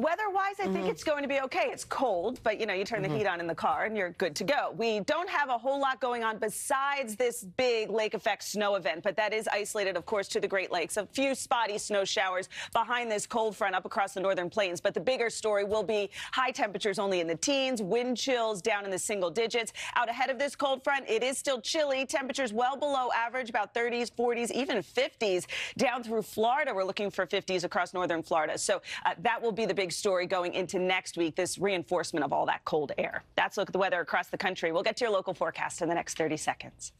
weather-wise, I think it's going to be okay. It's cold, but, you turn the heat on in the car and you're good to go. We don't have a whole lot going on besides this big lake effect snow event, but that is isolated, of course, to the Great Lakes. A few spotty snow showers behind this cold front up across the northern plains. But the bigger story will be high temperatures only in the teens, wind chills down in the single digits. Out ahead of this cold front, it is still chilly. Temperatures well below average, about 30s, 40s, even 50s down through Florida. We're looking for 50s across northern Florida. So that will be the big story going into next week, this reinforcement of all that cold air. That's a look at the weather across the country. We'll get to your local forecast in the next 30 seconds.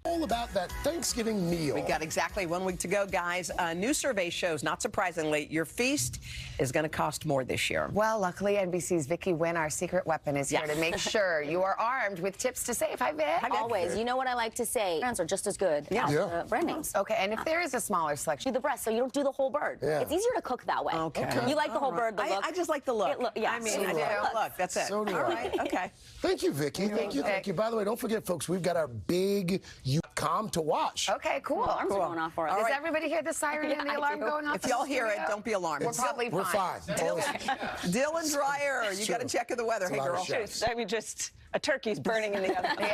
All about that Thanksgiving meal. We got exactly 1 week to go, guys. A new survey shows, not surprisingly, your feast is going to cost more this year. Well, luckily, NBC's Vicki Wynn, our secret weapon, is here to make sure you are armed with tips to save. Hi, Vic. Always. You know what I like to say? Brands are just as good as the brand names. Okay, and if there is a smaller selection, Do the breast, so you don't do the whole bird. Yeah. It's easier to cook that way. Okay. You like the whole bird, the look. I just like the look. Yeah. I mean, So I do just I. look. That's it. So do All I. right. Okay. Thank you, Vicki. Thank you. By the way, don't forget, folks, we've got our big UCOM to watch. Okay, cool. Alarms are going off for us. Does everybody hear the siren and the alarm going off? If y'all hear it, don't be alarmed. We're probably We're fine. Dylan Dreyer, you got to check the weather. Hey, girl. I mean, just a turkey's burning in the oven.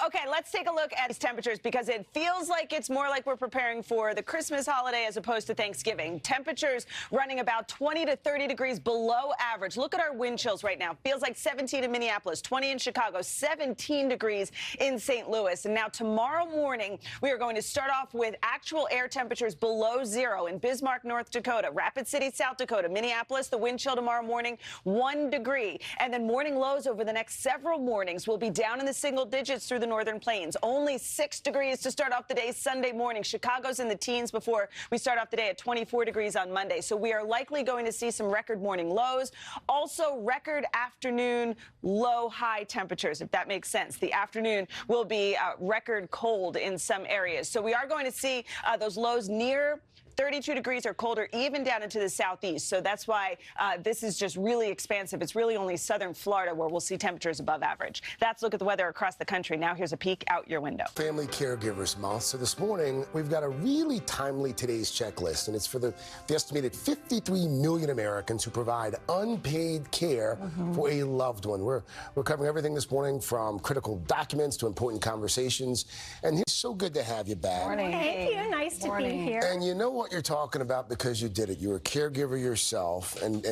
Okay, let's take a look at these temperatures because it feels like it's more like we're preparing for the Christmas holiday as opposed to Thanksgiving. Temperatures running about 20 to 30 degrees below average. Look at our wind chills right now. Feels like 17 in Minneapolis, 20 in Chicago, 17 degrees in St. Louis. And now tomorrow morning, we are going to start off with actual air temperatures below zero in Bismarck, North Dakota, Rapid City, South Dakota, Minneapolis. The wind chill tomorrow morning, 1 degree. And then morning lows over the next several mornings will be down in the single digits through the northern plains. Only 6 degrees to start off the day Sunday morning. Chicago's in the teens before we start off the day at 24 degrees on Monday. So we are likely going to see some record morning lows. Also record afternoon low-high temperatures, if that makes sense. The afternoon will be record cold in some areas. So we are going to see those lows near 32 degrees or colder, even down into the southeast. So that's why this is just really expansive. It's really only southern Florida where we'll see temperatures above average. That's a look at the weather across the country. Now here's a peek out your window. Family Caregivers Month. So this morning, we've got a really timely today's checklist, and it's for the estimated 53 million Americans who provide unpaid care for a loved one. We're covering everything this morning from critical documents to important conversations. And it's so good to have you back. Morning. Thank you. Nice to be here. And you know what you're talking about because you did it. You're a caregiver yourself, and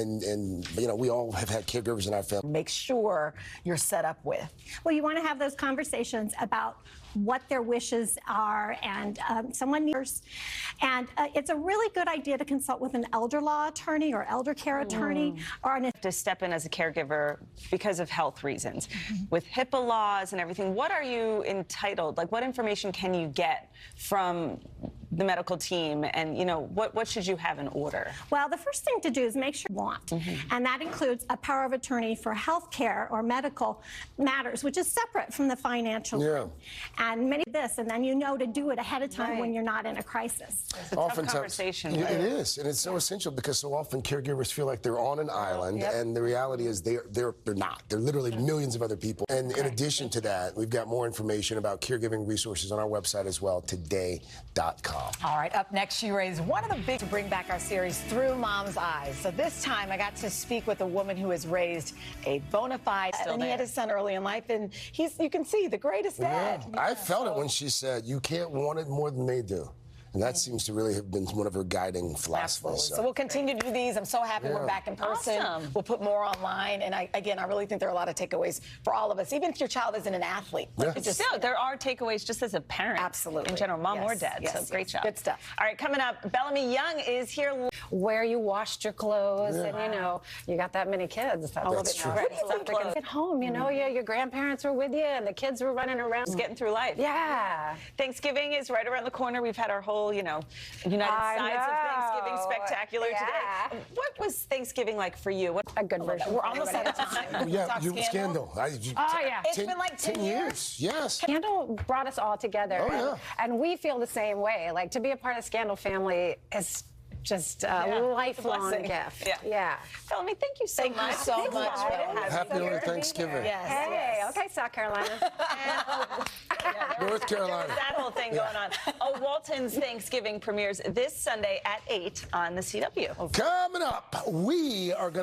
we all have had caregivers in our family. Make sure you're set up with. Well, you want to have those conversations about what their wishes are, and someone needs. And it's a really good idea to consult with an elder law attorney or elder care attorney or an to step in as a caregiver because of health reasons. With HIPAA laws and everything, what are you entitled? Like, what information can you get from the medical team, and what should you have in order? Well, the first thing to do is make sure you want, and that includes a power of attorney for health care or medical matters, which is separate from the financial one. And many of this, and then to do it ahead of time when you're not in a crisis. It's a tough conversation. It is, and it's so essential because so often caregivers feel like they're on an island, and the reality is they're not. They're literally millions of other people. And in addition to that, we've got more information about caregiving resources on our website as well, today.com. All right, up next, she raised one of the big to bring back our series Through Mom's Eyes. So this time I got to speak with a woman who has raised a bona fide, and he had his son early in life, and you can see, the greatest dad. I felt it when she said, you can't want it more than they do. And that seems to really have been one of her guiding philosophies. So we'll continue to do these. I'm so happy we're back in person. Awesome. We'll put more online. And I really think there are a lot of takeaways for all of us, even if your child isn't an athlete. Still, there are takeaways just as a parent. Absolutely. In general, mom or dad. So great job. Good stuff. All right, coming up, Bellamy Young is here. where you washed your clothes, and you got that many kids. That's true. At home, your grandparents were with you, and the kids were running around, Just getting through life. Yeah. Thanksgiving is right around the corner. We've had our whole, United Sides of Thanksgiving spectacular today. What was Thanksgiving like for you? A good version. We're almost out of time. Scandal. It's been like 10 years. Yes. Scandal brought us all together. Oh, yeah. And we feel the same way. Like, to be a part of Scandal family is just a lifelong gift. Yeah. Bellamy, thank you so much. Thank you so much. Happy early Thanksgiving. Hey, okay, South Carolina. North Carolina. That whole thing going on. Oh, Walton's Thanksgiving premieres this Sunday at 8 on the CW. Coming up, we are going